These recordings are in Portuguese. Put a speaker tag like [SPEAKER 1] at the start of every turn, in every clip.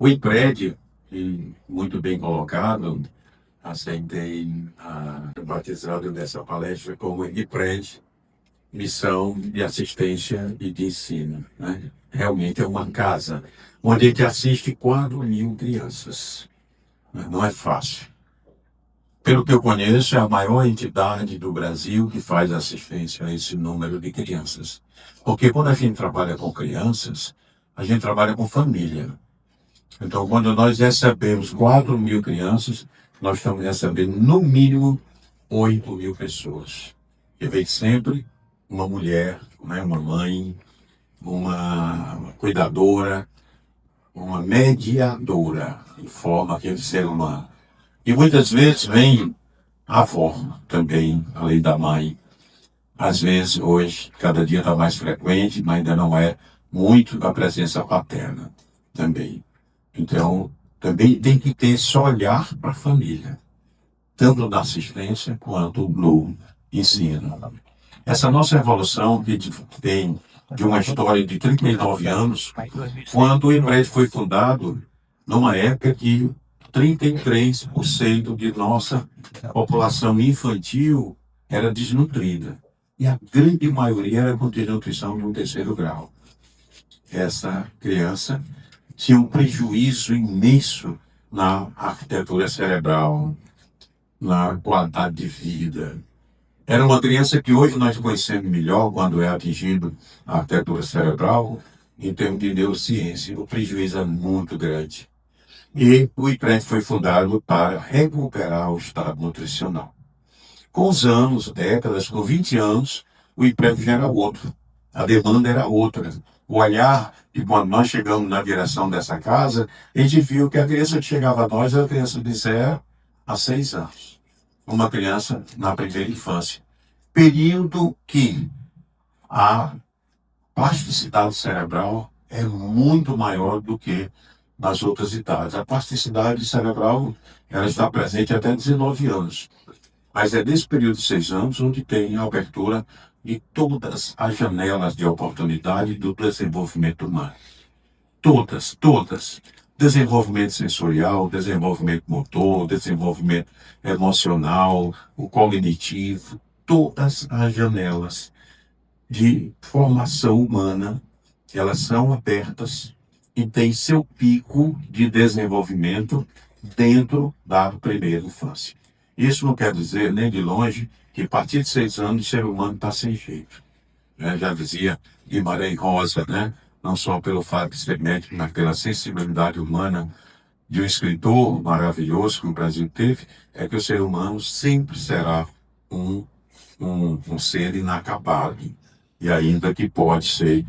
[SPEAKER 1] O IPRED, e muito bem colocado, aceitei batizado nessa palestra como IPRED, Missão de Assistência e de Ensino. Né? Realmente é uma casa onde a gente assiste 4.000 crianças. Não é fácil. Pelo que eu conheço, é a maior entidade do Brasil que faz assistência a esse número de crianças. Porque quando a gente trabalha com crianças, a gente trabalha com família. Então, quando nós recebemos 4.000 crianças, nós estamos recebendo, no mínimo, 8.000 pessoas. E vem sempre uma mulher, né, uma mãe, uma cuidadora, uma mediadora, que forma aquele ser humano. E muitas vezes vem a avó também, além da mãe. Às vezes, hoje, cada dia está mais frequente, mas ainda não é muito a presença paterna também. Então, também tem que ter esse olhar para a família, tanto na assistência quanto no ensino. Essa nossa evolução que tem de uma história de 39 anos, quando o IPRED foi fundado, numa época que 33% de nossa população infantil era desnutrida. E a grande maioria era com desnutrição de um terceiro grau. Essa criança tinha um prejuízo imenso na arquitetura cerebral, na qualidade de vida. Era uma criança que hoje nós conhecemos melhor quando é atingido a arquitetura cerebral, em termos de neurociência. O prejuízo é muito grande. E o IPRED foi fundado para recuperar o estado nutricional. Com os anos, décadas, com 20 anos, o IPRED já era outro. A demanda era outra. O olhar, e quando nós chegamos na direção dessa casa, a gente viu que a criança que chegava a nós era a criança de 0 a 6 anos. Uma criança na primeira infância. Período que a plasticidade cerebral é muito maior do que nas outras idades. A plasticidade cerebral ela está presente até 19 anos. Mas é nesse período de 6 anos onde tem a abertura de todas as janelas de oportunidade do desenvolvimento humano. Todas, todas. Desenvolvimento sensorial, desenvolvimento motor, desenvolvimento emocional, o cognitivo, todas as janelas de formação humana, elas são abertas e têm seu pico de desenvolvimento dentro da primeira infância. Isso não quer dizer, nem de longe, que a partir de 6 anos o ser humano está sem jeito. Já dizia Guimarães Rosa, né? Não só pelo fato de ser médico, mas pela sensibilidade humana de um escritor maravilhoso que o Brasil teve, é que o ser humano sempre será um ser inacabado. E ainda que pode ser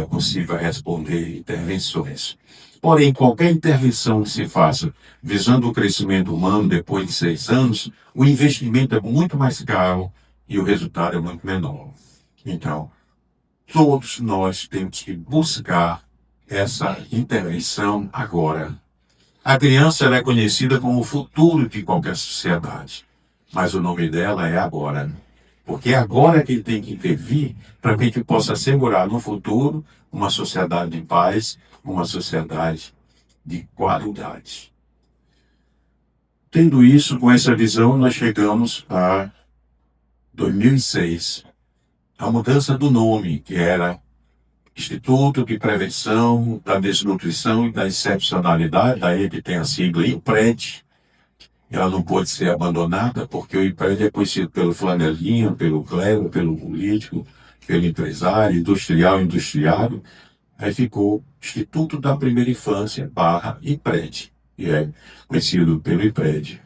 [SPEAKER 1] possível responder intervenções. Porém, qualquer intervenção que se faça visando o crescimento humano depois de 6 anos, o investimento é muito mais caro e o resultado é muito menor. Então, todos nós temos que buscar essa intervenção agora. A criança ela é conhecida como o futuro de qualquer sociedade, mas o nome dela é agora. Porque é agora que ele tem que intervir para que a gente possa assegurar no futuro uma sociedade de paz, uma sociedade de qualidade. Tendo isso, com essa visão, nós chegamos a 2006. A mudança do nome, que era Instituto de Prevenção da Desnutrição e da Excepcionalidade, daí que tem a sigla IPRED. Ela não pode ser abandonada, porque o IPRED é conhecido pelo flanelinha, pelo clero, pelo político, pelo empresário, industrial, industriário. Aí ficou Instituto da Primeira Infância / IPRED, e é conhecido pelo IPRED.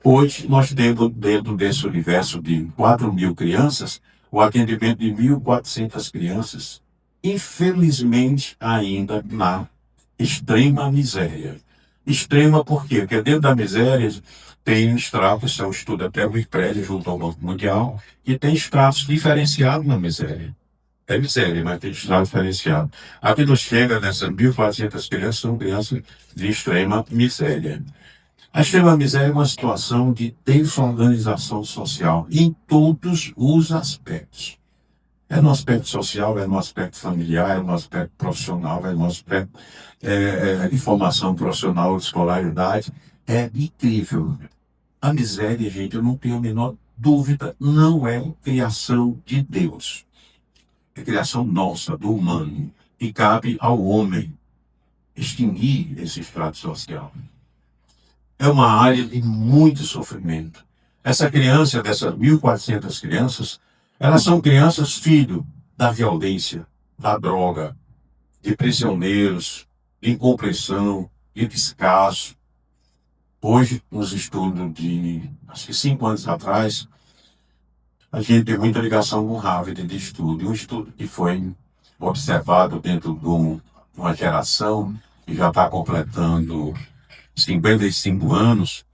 [SPEAKER 1] Hoje, nós temos, dentro desse universo de 4.000 crianças, o atendimento de 1.400 crianças, infelizmente ainda na extrema miséria. Extrema por quê? Porque dentro da miséria tem estratos, isso é um estudo até o IPRED junto ao Banco Mundial, que tem estratos diferenciados na miséria. É miséria, mas tem estrato diferenciado. Aqui nos chega nessas 1.400 crianças, são crianças de extrema miséria. A extrema miséria é uma situação de desorganização social em todos os aspectos. É no aspecto social, é no aspecto familiar, é no aspecto profissional, é no aspecto de formação profissional, de escolaridade. É incrível. A miséria, gente, eu não tenho a menor dúvida, não é criação de Deus. É criação nossa, do humano. E cabe ao homem extinguir esse estrato social. É uma área de muito sofrimento. Essa criança, dessas 1.400 crianças, elas são crianças filho da violência, da droga, de prisioneiros, de incompreensão, de descaso. Hoje, nos estudos de, acho que 5 anos atrás, a gente tem muita ligação com Harvard de estudo. Um estudo que foi observado dentro de uma geração que já está completando 55 anos.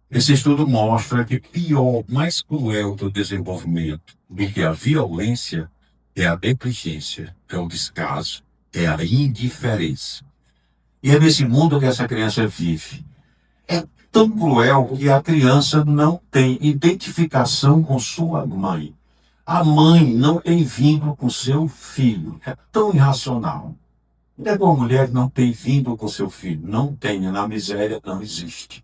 [SPEAKER 1] Esse estudo mostra que pior, mais cruel do desenvolvimento do que a violência é a negligência, é o descaso, é a indiferença. E é nesse mundo que essa criança vive. É tão cruel que a criança não tem identificação com sua mãe. A mãe não tem vínculo com seu filho. É tão irracional. É uma mulher que não tem vínculo com seu filho. Não tem. Na miséria não existe.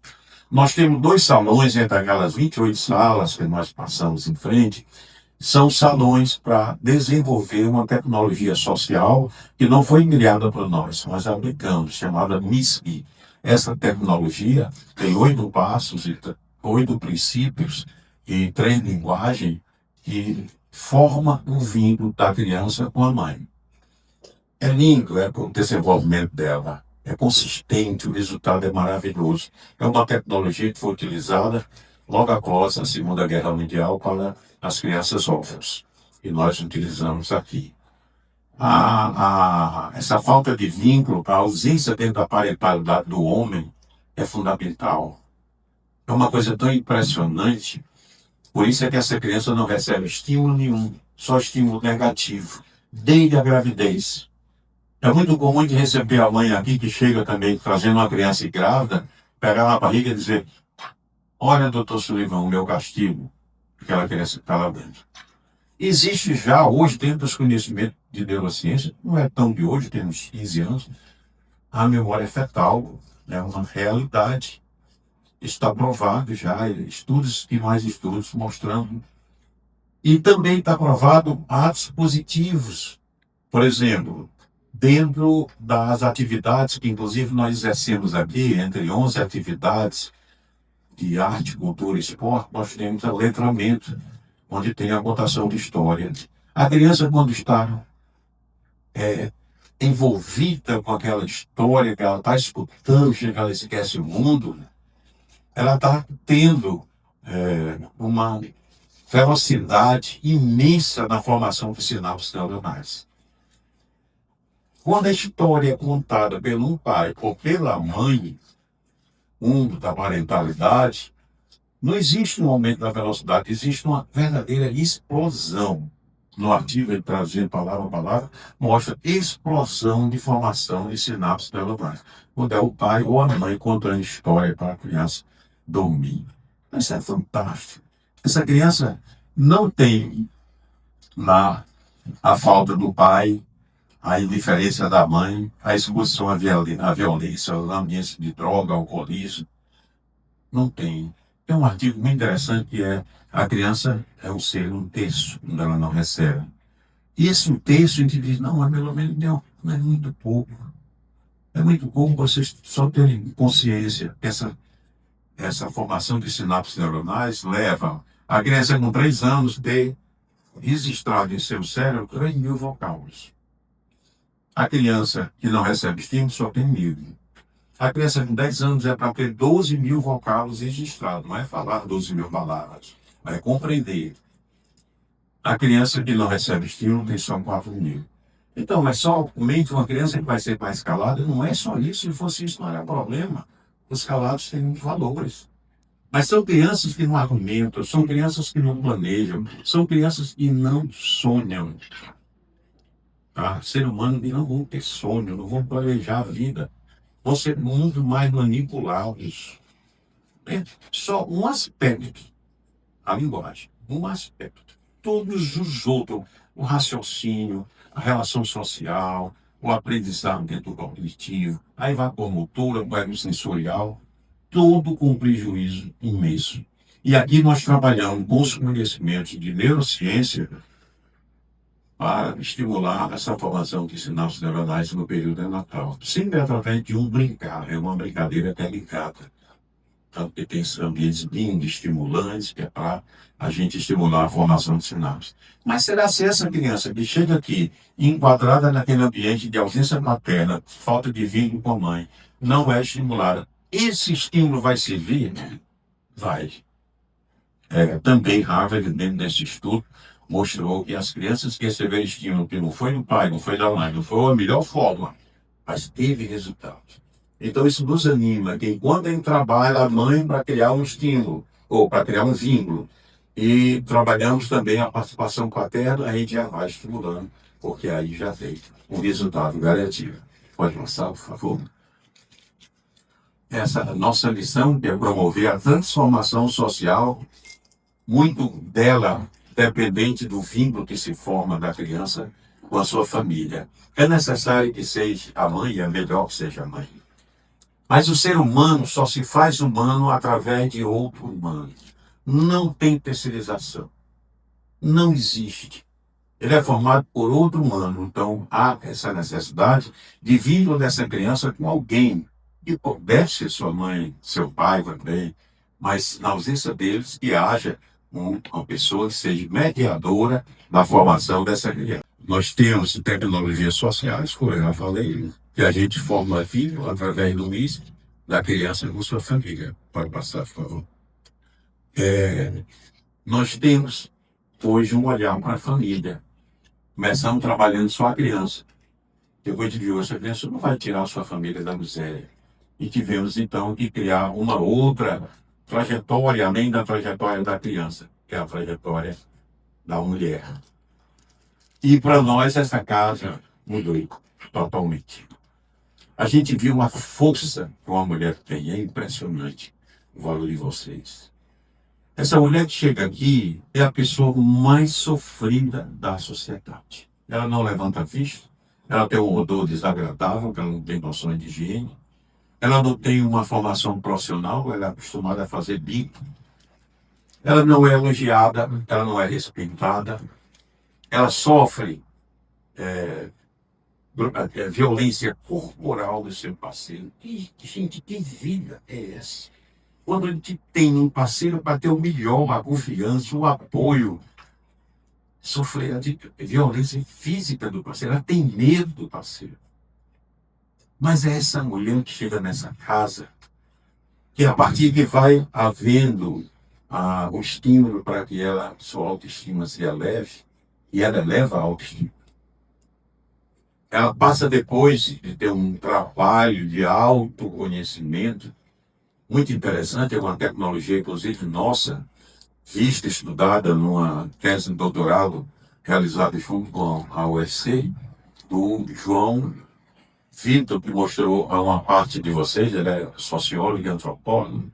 [SPEAKER 1] Nós temos 2 salões entre aquelas 28 salas que nós passamos em frente. São salões para desenvolver uma tecnologia social que não foi criada por nós aplicamos, chamada MISC. Essa tecnologia tem 8 passos, 8 princípios e 3 linguagens que forma um vínculo da criança com a mãe. É lindo, o desenvolvimento dela. É consistente, o resultado é maravilhoso. É uma tecnologia que foi utilizada logo após a Segunda Guerra Mundial para as crianças órfãs. E nós utilizamos aqui. Essa falta de vínculo, a ausência dentro da parentalidade do homem é fundamental. É uma coisa tão impressionante. Por isso é que essa criança não recebe estímulo nenhum, só estímulo negativo, desde a gravidez. É muito comum de receber a mãe aqui que chega também trazendo uma criança grávida, pegar na barriga e dizer: olha, doutor Sullivan, o meu castigo, aquela criança que está lá dentro. Existe já hoje, dentro dos conhecimentos de neurociência, não é tão de hoje, tem uns 15 anos, a memória fetal é uma realidade. Está provado já, estudos e mais estudos mostrando. E também está provado atos positivos. Por exemplo, dentro das atividades que, inclusive, nós exercemos aqui, entre 11 atividades de arte, cultura e esporte, nós temos o letramento, onde tem a contação de história. A criança, quando está envolvida com aquela história que ela está escutando, chega que ela esquece o mundo, ela está tendo uma velocidade imensa na formação de sinapses neuronais. Quando a história é contada pelo pai ou pela mãe, da parentalidade, não existe um aumento da velocidade, existe uma verdadeira explosão. No artigo, ele trazendo palavra a palavra, mostra explosão de formação de sinapses neuronais. Quando é o pai ou a mãe contando história para a criança dormir. Isso é fantástico. Essa criança não tem lá a falta do pai, a indiferença da mãe, a exposição à violência, ao ambiente de droga, alcoolismo. Não tem. Tem um artigo muito interessante que é: a criança é um ser, um terço, quando ela não recebe. E esse um terço, a gente diz: não, mas pelo menos não é muito pouco. É muito pouco vocês só terem consciência que essa formação de sinapses neuronais leva a criança com 3 anos ter registrado em seu cérebro 3.000 vocábulos. A criança que não recebe estímulo só tem 1.000. A criança com 10 anos é para ter 12.000 vocábulos registrados. Não é falar 12.000 palavras, mas é compreender. A criança que não recebe estímulo tem só 4.000. Então, mas somente uma criança que vai ser mais calada, não é só isso. Se fosse isso, não era problema. Os calados têm valores. Mas são crianças que não argumentam, são crianças que não planejam, são crianças que não sonham. Ser humano que não vão ter sonho, não vão planejar a vida. Vão ser muito mais manipulados. É só um aspecto, a linguagem, um aspecto. Todos os outros, o raciocínio, a relação social, o aprendizado cognitivo, a evapomotora, o ego sensorial, tudo com um prejuízo imenso. E aqui nós trabalhamos com os conhecimentos de neurociência para estimular essa formação de sinapses neuronais no período neonatal. Sempre através de um brincar, é uma brincadeira delicada. Tanto que tem ambientes bem estimulantes, que é para a gente estimular a formação de sinapses. Mas será se essa criança que chega aqui, enquadrada naquele ambiente de ausência materna, falta de vínculo com a mãe, não é estimulada, esse estímulo vai servir? Vai. Também Harvard, dentro desse estudo, mostrou que as crianças que receberam estímulo, que não foi do pai, não foi da mãe, não foi a melhor forma, mas teve resultado. Então isso nos anima, que enquanto a gente trabalha a mãe para criar um estímulo, ou para criar um vínculo, e trabalhamos também a participação paterna, a gente já vai estimulando, porque aí já tem um resultado garantido. Pode passar, por favor. Essa nossa lição é promover a transformação social, muito dela dependente do vínculo que se forma da criança com a sua família. É necessário que seja a mãe, é melhor que seja a mãe. Mas o ser humano só se faz humano através de outro humano. Não tem terceirização. Não existe. Ele é formado por outro humano. Então, há essa necessidade de vínculo dessa criança com alguém. E deve ser sua mãe, seu pai também. Mas, na ausência deles, que haja uma pessoa que seja mediadora da formação dessa criança. Nós temos tecnologias sociais, como eu já falei, que a gente forma vínculo através do MIS da criança com sua família. Pode passar, por favor. Nós temos hoje um olhar para a família. Começamos trabalhando só a criança. Depois de hoje, a criança não vai tirar a sua família da miséria. E tivemos, então, que criar uma outra trajetória, além da trajetória da criança, que é a trajetória da mulher. E para nós, essa casa mudou totalmente. A gente viu a força que uma mulher tem, é impressionante o valor de vocês. Essa mulher que chega aqui é a pessoa mais sofrida da sociedade. Ela não levanta vista, ela tem um odor desagradável, ela não tem noções de higiene, ela não tem uma formação profissional, ela é acostumada a fazer bico, ela não é elogiada, ela não é respeitada, ela sofre violência corporal do seu parceiro. Gente, que vida é essa? Quando a gente tem um parceiro para ter o melhor, a confiança, o apoio, sofrer a violência física do parceiro, ela tem medo do parceiro. Mas é essa mulher que chega nessa casa, que a partir que vai havendo o estímulo para que sua autoestima se eleve, e ela eleva a autoestima. Ela passa depois de ter um trabalho de autoconhecimento, muito interessante, é uma tecnologia, inclusive, nossa, vista, estudada numa tese de doutorado realizada junto com a UFC, do João Vitor, que mostrou a uma parte de vocês, ele é sociólogo e antropólogo.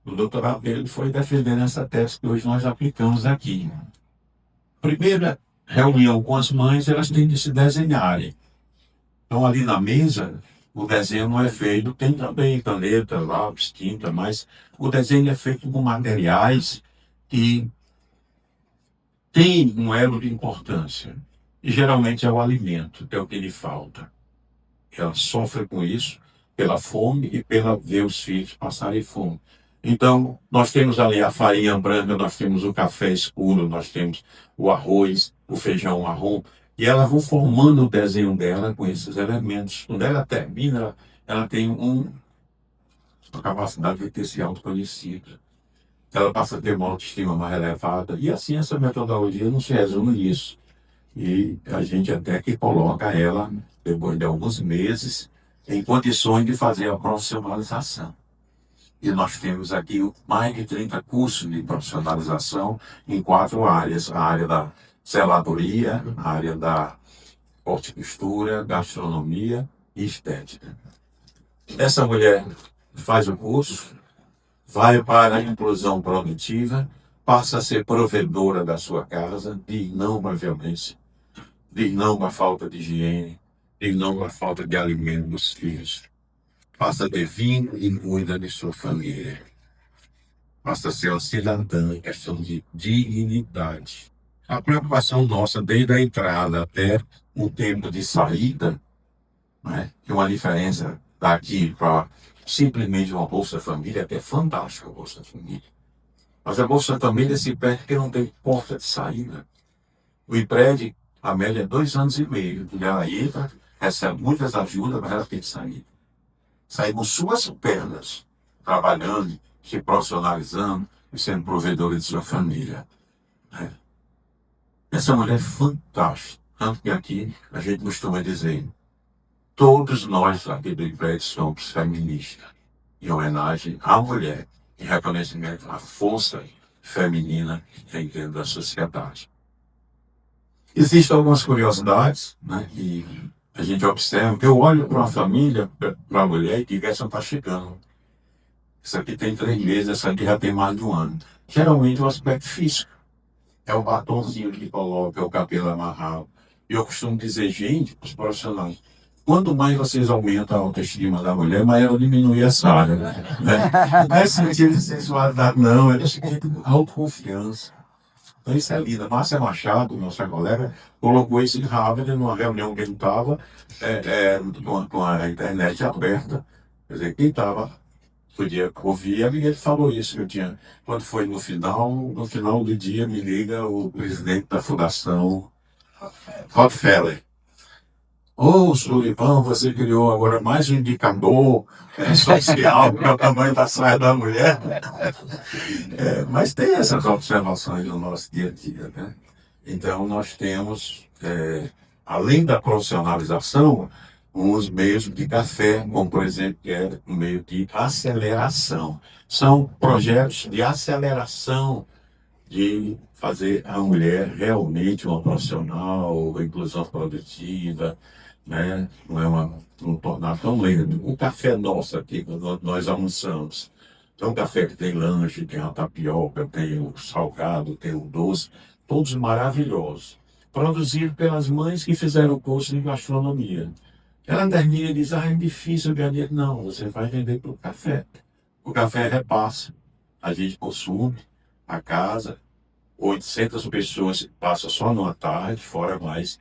[SPEAKER 1] O doutorado dele foi defender essa tese que hoje nós aplicamos aqui. Primeira reunião com as mães, elas têm de se desenharem. Então, ali na mesa, o desenho não é feito, tem também caneta, lápis, tinta, mas o desenho é feito com materiais que têm um elo de importância. E geralmente é o alimento, que é o que lhe falta. Ela sofre com isso, pela fome e pela ver os filhos passarem fome. Então, nós temos ali a farinha branca, nós temos o café escuro, nós temos o arroz, o feijão marrom, e ela vai formando o desenho dela com esses elementos. Quando ela termina, ela tem uma capacidade de ter se autoconhecido. Ela passa a ter uma autoestima mais elevada. E assim, essa metodologia não se resume nisso. E a gente até que coloca ela, depois de alguns meses, em condições de fazer a profissionalização. E nós temos aqui mais de 30 cursos de profissionalização em 4 áreas. A área da zeladoria, a área da horticultura, gastronomia e estética. Essa mulher faz o curso, vai para a inclusão produtiva, passa a ser provedora da sua casa de não violência. Diz não à falta de higiene, diz não à falta de alimento dos filhos. Passa a ter vinho e cuida de sua família. Passa a ser uma cidadã em questão de dignidade. A preocupação nossa, desde a entrada até o tempo de saída, né? Tem uma diferença daqui para simplesmente uma Bolsa Família, que é fantástica a Bolsa Família. Mas a Bolsa Família se perde porque não tem porta de saída. O IPRED, a média é 2 anos e meio. E ela entra, recebe muitas ajudas, mas ela tem que sair. Sair com suas pernas, trabalhando, se profissionalizando e sendo provedora de sua família. Né? Essa mulher é fantástica. Tanto que aqui a gente costuma dizer, todos nós aqui do IPRED somos feministas, em homenagem à mulher, em reconhecimento à força feminina que tem dentro da sociedade. Existem algumas curiosidades, né, que a gente observa, que eu olho para uma família, para a mulher, e digo, essa está chegando. Essa aqui tem 3 meses, essa aqui já tem mais de 1 ano. Geralmente o aspecto físico. É o batonzinho que coloca, é o cabelo amarrado. E eu costumo dizer, gente, os profissionais, quanto mais vocês aumentam a autoestima da mulher, mais ela diminui essa área. Né? Não é sentido de sensualidade, não, é sentido de autoconfiança. Então isso é lindo. Márcia Machado, nossa colega, colocou isso em Harvard numa reunião que ele estava, com a internet aberta. Quer dizer, quem estava podia ouvir, e ele falou isso que eu tinha. Quando foi no final do dia, me liga o presidente da Fundação Rockefeller. Ô, Sullivan, você criou agora mais um indicador social, que é o tamanho da saia da mulher. Mas tem essas observações no nosso dia a dia, né? Então, nós temos, além da profissionalização, uns meios de café, como, por exemplo, que é um meio de aceleração. São projetos de aceleração de fazer a mulher realmente uma profissional, inclusão produtiva, né? Não tornar tão lento. O café nosso aqui, quando nós almoçamos, tem um café que tem lanche, tem a tapioca, tem o salgado, tem o doce, todos maravilhosos. Produzidos pelas mães que fizeram o curso de gastronomia. Ela termina e diz, é difícil ganhar dinheiro. Não, você vai vender para o café. O café repassa. A gente consome a casa, 800 pessoas passam só numa tarde, fora mais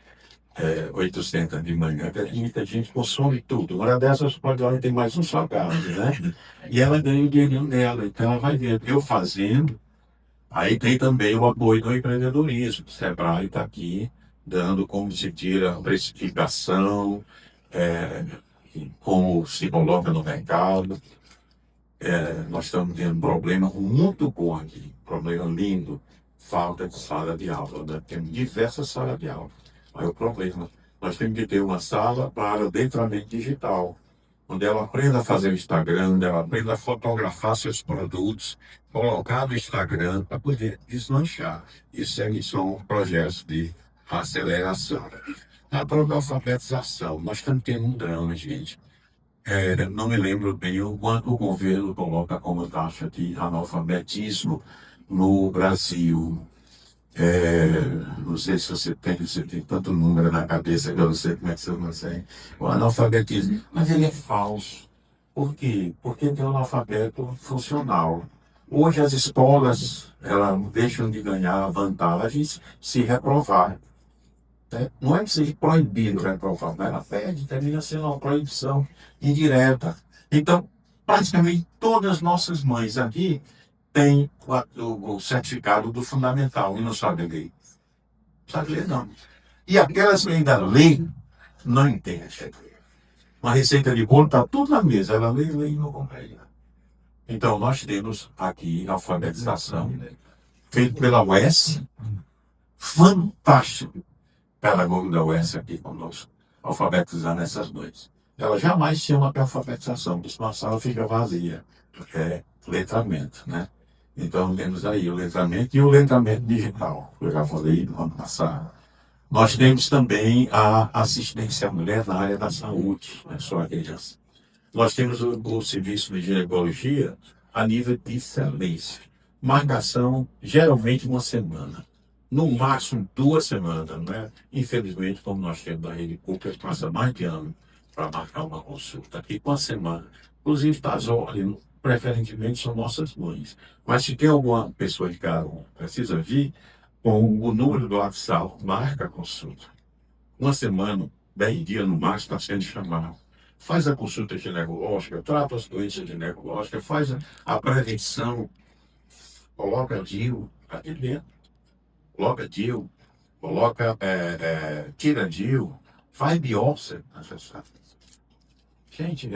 [SPEAKER 1] 800 de manhã, muita gente consome tudo. Uma dessas pode olhar, tem mais um salgado, né? E ela ganha o dinheirinho dela, então ela vai vendo. Eu fazendo, aí tem também o apoio do empreendedorismo. O Sebrae está aqui dando como se tira a precificação, é, como se coloca no mercado. Nós estamos tendo um problema muito bom aqui, problema lindo, falta de sala de aula. Né? Temos diversas salas de aula. Aí o problema, nós temos que ter uma sala para letramento digital, onde ela aprenda a fazer o Instagram, onde ela aprenda a fotografar seus produtos, colocar no Instagram para poder deslanchar. Isso são projetos de aceleração. A própria alfabetização, nós estamos tendo um drama, gente. Não me lembro bem o quanto o governo coloca como taxa de analfabetismo no Brasil. Não sei se você tem tanto número na cabeça que eu não sei como é que você consegue. O analfabetismo, mas ele é falso. Por quê? Porque tem um analfabeto funcional. Hoje as escolas elas deixam de ganhar vantagens se reprovar. Né? Não é que seja proibido reprovar, mas ela pede, termina sendo uma proibição indireta. Então, praticamente todas as nossas mães aqui têm o certificado do fundamental e não sabem ler. Não sabe ler, não. E aquelas que ainda leem, não entendem. Uma receita de bolo está tudo na mesa, ela lê e não compreende. Então, nós temos aqui alfabetização, feito pela UES, fantástico pedagogo da UES aqui conosco, alfabetizando essas duas. Ela jamais chama para alfabetização, porque senão a sala fica vazia, porque é letramento, né? Então temos aí o letramento e o letramento digital, que eu já falei no ano passado. Nós temos também a assistência à mulher na área da saúde, né? Só a criança. Nós temos o serviço de ginecologia a nível de excelência. Marcação, geralmente 1 semana. no máximo 2 semanas, né? Infelizmente, como nós temos da rede pública, passa mais de ano para marcar uma consulta aqui com a semana. Inclusive, está olhando, preferentemente são nossas mães. Mas se tem alguma pessoa de casa que precisa vir, com o número do WhatsApp, marca a consulta. 1 semana, 10 dias no máximo, está sendo chamado. Faz a consulta ginecológica, trata as doenças ginecológicas, faz a prevenção, coloca DIU aqui dentro, coloca DIU, coloca, tira DIU, faz biópsia. Gente,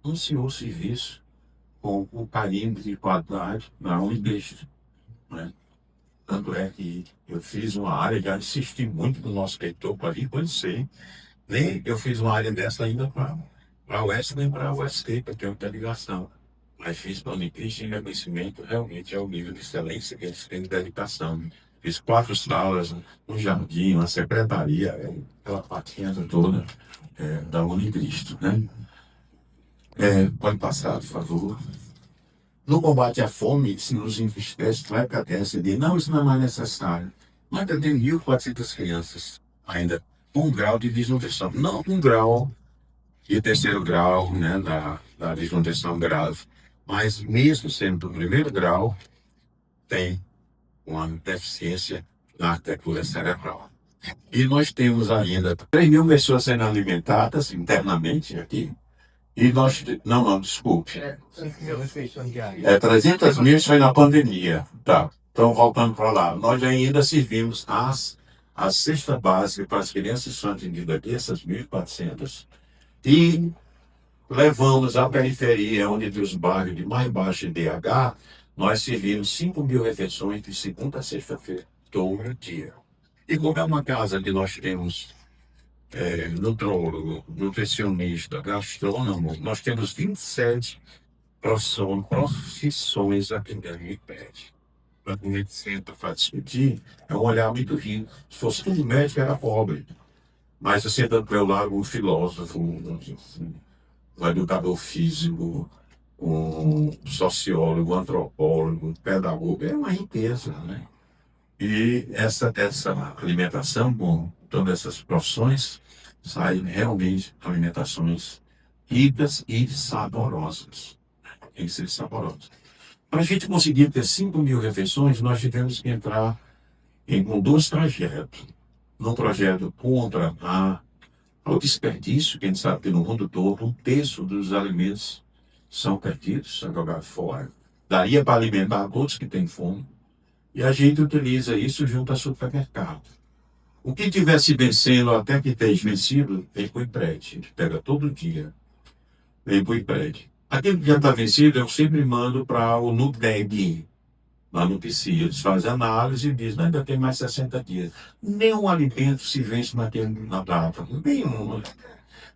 [SPEAKER 1] um senhor serviço com o carinho de qualidade na Unibest, né? Tanto é que eu fiz uma área, já insisti muito no nosso reitor para vir conhecer. Nem eu fiz uma área dessa ainda para a UES, nem para a UST, que eu tenho muita ligação. Mas fiz para a Unicristo em reconhecimento, realmente é o nível de excelência que eles têm de dedicação. Fiz 4 salas, um jardim, uma secretaria, aquela patinha toda da Unicristo, né? Pode passar, por favor. No combate à fome, se nos entristece, vai para a TSD. Não, isso não é mais necessário. Mas ainda tem 1.400 crianças ainda com um grau de desnutrição. Não um grau de terceiro grau, né, da desnutrição grave. Mas mesmo sendo do primeiro grau, tem uma deficiência na arquitetura cerebral. E nós temos ainda 3.000 pessoas sendo alimentadas internamente aqui. E nós, não, desculpe. 300 mil foi na pandemia. Tá. Então, voltando para lá. Nós ainda servimos a cesta básica para as crianças que são atendidas aqui, essas 1.400. E levamos à periferia, onde tem os bairros de mais baixo IDH, nós servimos 5.000 refeições de segunda a sexta-feira, todo dia. E como é uma casa que nós temos nutrólogo, nutricionista, gastrônomo, nós temos 27 profissões aqui dentro do IPED. Quando a gente senta para discutir, é um olhar muito rico. Se fosse tudo médico, era pobre. Mas você senta do meu lado um filósofo, um educador físico, um sociólogo, um antropólogo, um pedagogo, é uma riqueza, né? E essa alimentação com todas essas profissões saem realmente alimentações ricas e saborosas. Tem que ser saborosas. Para a gente conseguir ter 5.000 refeições, nós tivemos que entrar com 2 trajetos. Num projeto contra o desperdício, que a gente sabe que no mundo todo, 1/3 dos alimentos são perdidos, são jogados fora. Daria para alimentar todos que têm fome. E a gente utiliza isso junto ao supermercado. O que tivesse vencendo até que esteja vencido, vem para o IPRED. A gente pega todo dia, vem para o IPRED. Aquele que já está vencido, eu sempre mando para o NUDEG, lá no PC. Eles fazem análise e dizem, ainda tem mais 60 dias. Nenhum alimento se vence na data, nenhuma.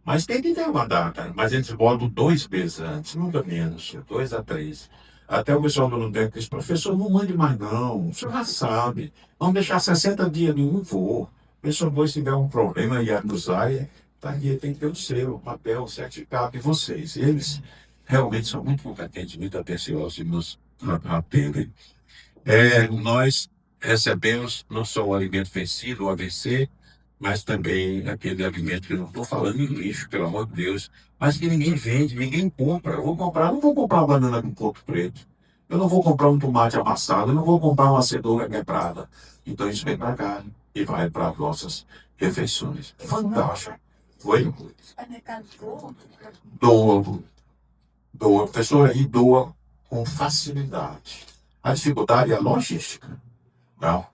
[SPEAKER 1] Mas tem que ter uma data. Mas eles botam 2 meses antes, nunca menos, 2 a 3. Até o pessoal do NUDEG diz, professor, não mande mais não, o senhor já sabe. Vamos deixar 60 dias nenhum voo. Pessoal, se tiver um problema e acusar, tá aqui, tem que ter o seu papel, o certificado de vocês. E eles realmente são muito competentes, muito atenciosos e nos atendem. Nós recebemos não só o alimento vencido, o AVC, mas também aquele alimento que eu não estou falando em lixo, pelo amor de Deus, mas que ninguém vende, ninguém compra. Eu não vou comprar uma banana com coco preto. Eu não vou comprar um tomate amassado, eu não vou comprar uma cenoura quebrada. Então isso vem para cá e vai para as nossas refeições. Fantástico. Foi? Doa, professor, aí doa com facilidade. A dificuldade é a logística. Não?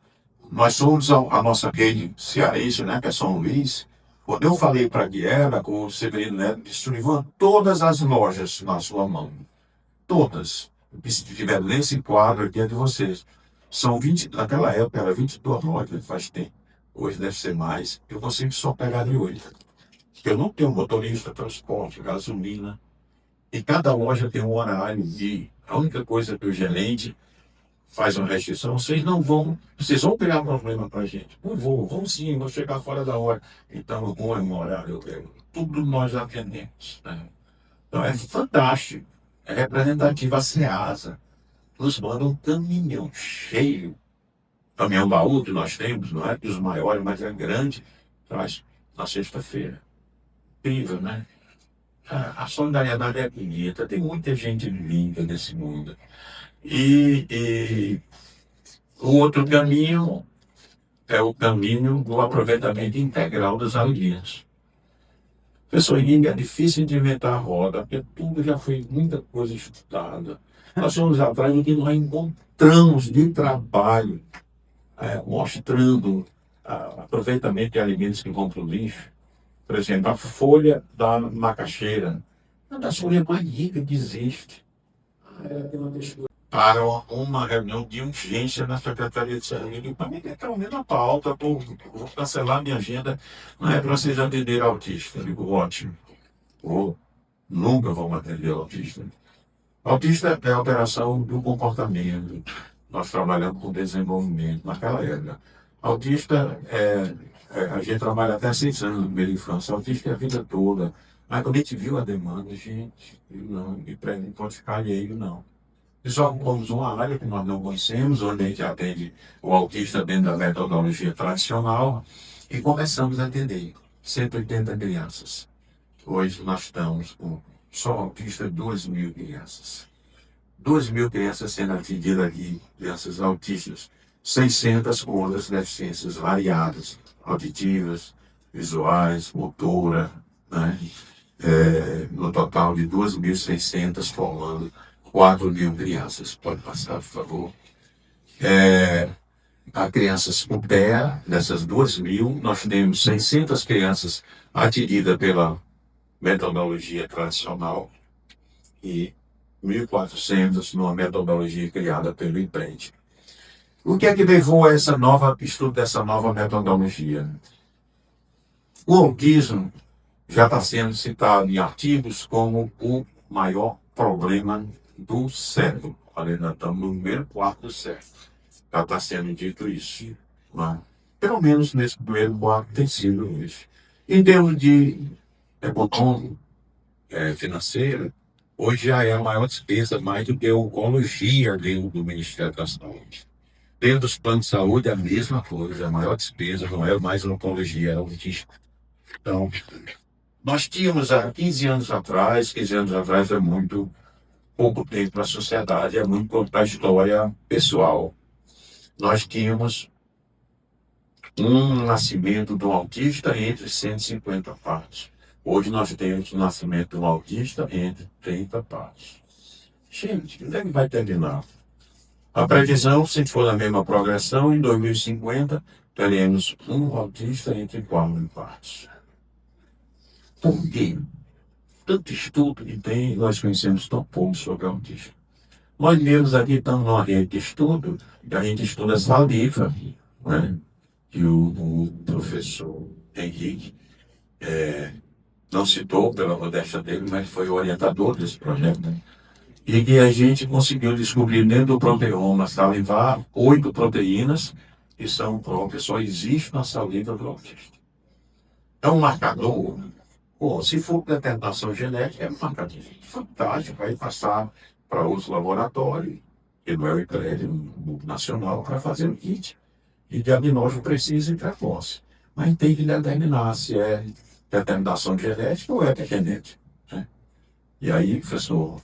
[SPEAKER 1] Nós somos a nossa rede cearense, né, que é São Luís. Quando eu falei para a Guiera, com o Severino Neto, distribuindo todas as lojas na sua mão. Todas. Se tiver nesse quadro aqui é de vocês. São 20, naquela época era 22 lojas, faz tempo. Hoje deve ser mais. Eu consigo só pegar de 8. Eu não tenho motorista, transporte, gasolina. E cada loja tem um horário e a única coisa que o gerente faz uma restrição, vocês vão criar problema para a gente. Não vão sim, vou chegar fora da hora. Então, bom é um horário, tudo nós atendemos. Né? Então, é fantástico. É representativa a Ceasa. Nos manda um caminhão cheio caminhão baú que nós temos, não é dos maiores, mas é grande, traz na sexta-feira. Incrível, né? A solidariedade é bonita, tem muita gente linda nesse mundo. E o outro caminho é o caminho do aproveitamento integral das alegrias. Pessoal, é difícil de inventar a roda, porque tudo já foi muita coisa estudada. Nós fomos atrás do que nós encontramos de trabalho, mostrando aproveitamento de alimentos que vão para o lixo. Por exemplo, a folha da macaxeira, uma das folhas mais ricas que existe. Para uma reunião de urgência na Secretaria de Saúde, para mim está aumentando a pauta, vou cancelar minha agenda, não é para vocês atenderem autista. Eu digo, ótimo, nunca vamos atender autista. Autista é a alteração do comportamento. Nós trabalhamos com desenvolvimento naquela época. Autista a gente trabalha até 6 anos no primeira infância, autista é a vida toda. Mas quando a gente viu a demanda, gente, não, e para não pode ficar alheio, não. E só fomos uma área que nós não conhecemos, onde a gente atende o autista dentro da metodologia tradicional, e começamos a atender 180 crianças. Hoje nós estamos com só autista 2.000 crianças. 2.000 crianças sendo atendidas aqui, crianças autistas, 600 com outras deficiências variadas, auditivas, visuais, motora, né? No total de 2.600 formando 4.000 crianças. Pode passar, por favor. Há crianças com TEA, dessas 2.000, nós temos 600 crianças atendidas pela metodologia tradicional e 1.400 numa metodologia criada pelo Empreende. O que é que levou a estudo dessa nova metodologia? O autismo já está sendo citado em artigos como o maior problema do século. Olha, nós estamos no número 4 do século. Já está sendo dito isso. Né? Pelo menos nesse primeiro quarto tem sido isso. Em termos de econômico, financeira, hoje já é a maior despesa, mais do que a oncologia dentro do Ministério da Saúde. Dentro dos planos de saúde é a mesma coisa, a maior despesa não é mais a oncologia, é o autismo. Então, nós tínhamos há 15 anos atrás é muito pouco tempo para a sociedade, é muito pouco para a história pessoal. Nós tínhamos um nascimento do autista entre 150 partos. Hoje nós temos o nascimento do autista entre 30 partos. Gente, onde é que vai terminar? A previsão, se for na mesma progressão, em 2050, teremos um autista entre 4 partos. Por quê? Tanto estudo que tem, nós conhecemos tão pouco sobre autismo. Nós mesmos aqui estamos numa rede de estudo, e a gente estuda saliva, né? Que o professor Henrique não citou pela modéstia dele, mas foi o orientador desse projeto. E que a gente conseguiu descobrir dentro do proteoma salivar 8 proteínas que são próprias, só existem na saliva do autista. É um marcador. Se for determinação genética, é um marcador fantástico, vai passar para outros laboratórios, que não é o ICRED nacional, para fazer o kit de diagnóstico preciso e precoce. Mas tem que determinar se é determinação genética ou é genética. Né? E aí, professor,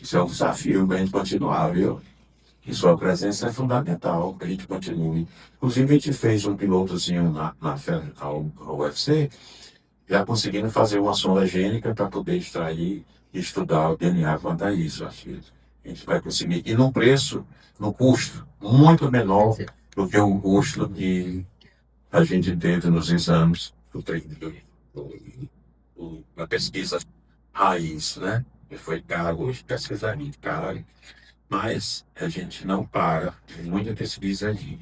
[SPEAKER 1] isso é um desafio para a gente continuar, viu? E sua presença é fundamental para a gente continue. Inclusive, a gente fez um pilotozinho na UFC, já conseguindo fazer uma sonda gênica para poder extrair e estudar o DNA quanto a isso. Acho que a gente vai conseguir. E num preço, no custo, muito menor do que o custo que a gente teve nos exames da pesquisa raiz, né? Que foi caro, hoje pesquisar muito caro, mas a gente não para, tem muita pesquisa ali.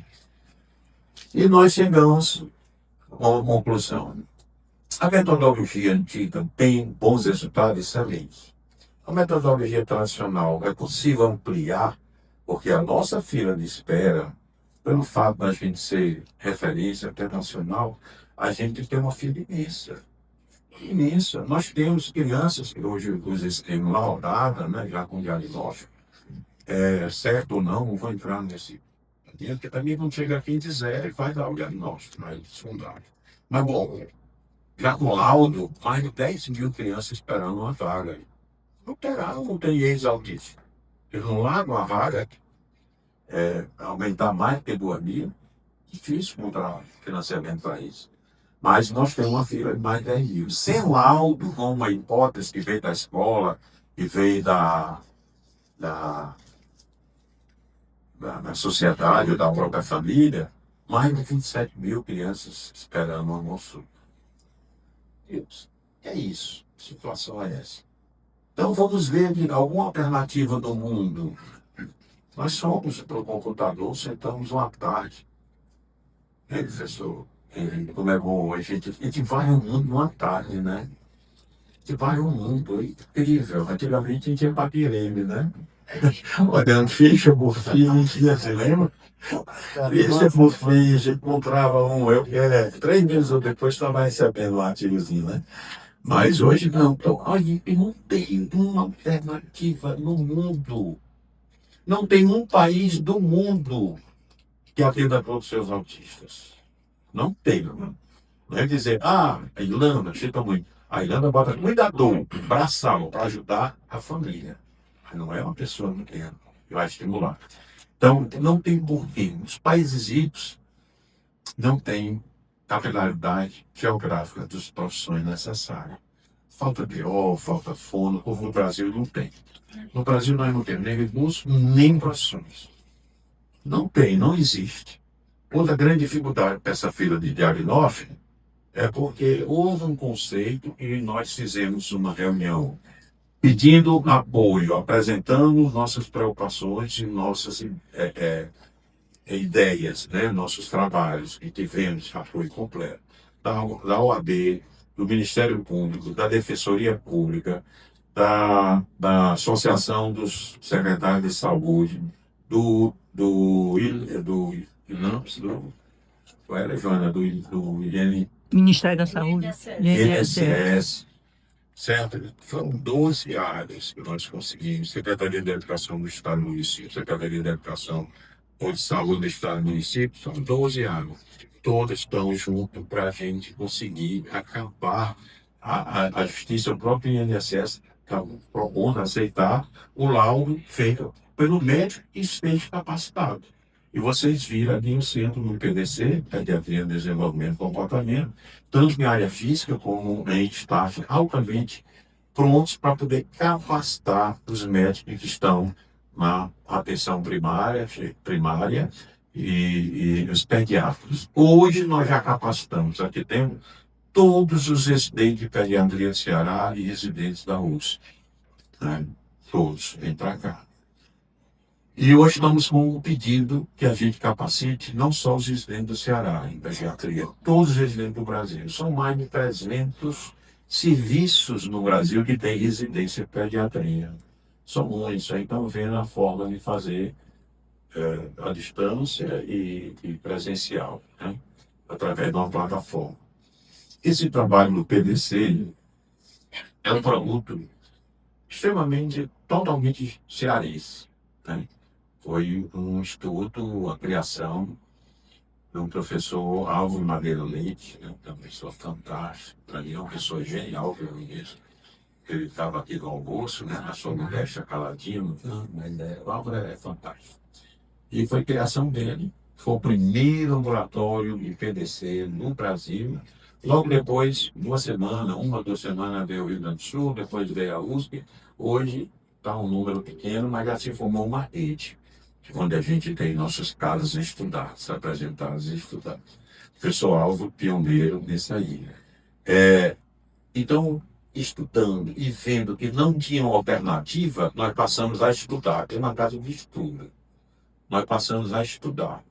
[SPEAKER 1] E nós chegamos a uma conclusão. A metodologia antiga tem bons resultados excelentes. A metodologia tradicional é possível ampliar, porque a nossa fila de espera, pelo fato da gente ser referência internacional, a gente tem uma fila imensa. Imensa. Nós temos crianças que hoje os esquemas laudadas, né, já com diagnóstico, certo ou não vou entrar nesse que também não chega aqui e dizer e faz dar o diagnóstico, mas sondagem. Mas, bom, já com laudo, mais de 10 mil crianças esperando uma vaga. Não terá, não tem ex-autista. Eles não largam a vaga, aumentar mais que 2 mil, difícil encontrar financiamento para isso. Mas nós temos uma fila de mais de 10 mil. Sem laudo, com uma hipótese que veio da escola, que veio da, da sociedade, da própria família, mais de 27 mil crianças esperando uma consulta. Deus, é isso. A situação é essa. Então vamos ver alguma alternativa do mundo. Nós somos para o computador, sentamos uma tarde. Professor? Como é bom, a gente vai ao mundo uma tarde, né? A gente vai ao mundo, é incrível. Antigamente a gente ia para Pirene, né? Olhando ficha por ficha, você lembra? Ficha por ficha, encontrava um, 3 meses depois estava recebendo um artigozinho, né? Mas hoje não, olha, não tem uma alternativa no mundo. Não tem um país do mundo que atenda todos os seus autistas. Não tem, não. Não é dizer, a Irlanda, cita muito. A Irlanda bota cuidador, braçal, para ajudar a família. Mas não é uma pessoa pequena que vai estimular. Então, não tem porquê. Os países ricos não têm capilaridade geográfica das profissões necessárias. Falta BO, falta fono, como no Brasil não tem. No Brasil nós não temos nem recursos, nem profissões. Não tem, não existe. Outra grande dificuldade para essa fila de diagnóstico é porque houve um conceito e nós fizemos uma reunião pedindo apoio, apresentando nossas preocupações e nossas ideias, né? Nossos trabalhos, que tivemos apoio completo da OAB, do Ministério Público, da Defensoria Pública, da Associação dos Secretários de Saúde,
[SPEAKER 2] Ministério da Saúde,
[SPEAKER 1] INSS, certo? Foram 12 áreas que nós conseguimos. Secretaria de Educação do Estado e Município, Secretaria de Educação ou de Saúde do Estado e Município, são 12 áreas. Todas estão juntas para a gente conseguir acabar a justiça, o próprio INSS está propondo aceitar o laudo feito pelo médico que esteja capacitado. E vocês viram ali o centro no PDC, Pediatria, Desenvolvimento e Comportamento, tanto em área física como em staff altamente prontos para poder capacitar os médicos que estão na atenção primária e os pediatras. Hoje nós já capacitamos, aqui temos todos os residentes de pediatria do Ceará e residentes da USP. Né? Todos, vem para cá. E hoje estamos com um pedido que a gente capacite não só os residentes do Ceará em pediatria, todos os residentes do Brasil. São mais de 300 serviços no Brasil que têm residência em pediatria. São muitos, aí estamos vendo a forma de fazer a distância e presencial, né? Através de uma plataforma. Esse trabalho no PDC é um produto extremamente, totalmente cearense, né? Foi um estudo, a criação de um professor Álvaro Madeira Leite, né? Uma pessoa fantástica, para mim é uma pessoa genial que eu conheço. Ele estava aqui no almoço, né? Na sua modéstia caladinho, mas o Álvaro é fantástico. E foi criação dele, foi o primeiro laboratório de PDC no Brasil. Logo depois, 2 semanas, 2 semanas veio o Rio Grande do Sul, depois veio a USP. Hoje está um número pequeno, mas já se formou uma rede, onde a gente tem nossos casos estudados, apresentados e estudados. Professor Álvaro, pioneiro nisso aí. Então, estudando e vendo que não tinha uma alternativa, nós passamos a estudar. Tem uma casa de estudo. Nós passamos a estudar.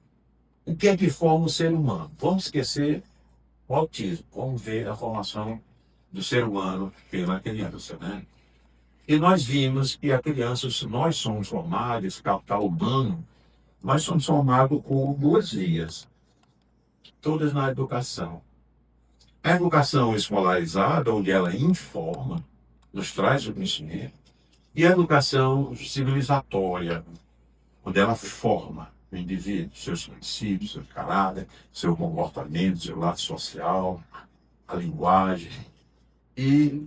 [SPEAKER 1] O que é que forma o ser humano? Vamos esquecer o autismo. Vamos ver a formação do ser humano pela criança, né? E nós vimos que a criança, nós somos formados, capital humano, nós somos formados por 2 vias, todas na educação. A educação escolarizada, onde ela informa, nos traz o conhecimento, e a educação civilizatória, onde ela forma. o indivíduo, seus princípios, seu caráter, seu comportamento, seu lado social, a linguagem. E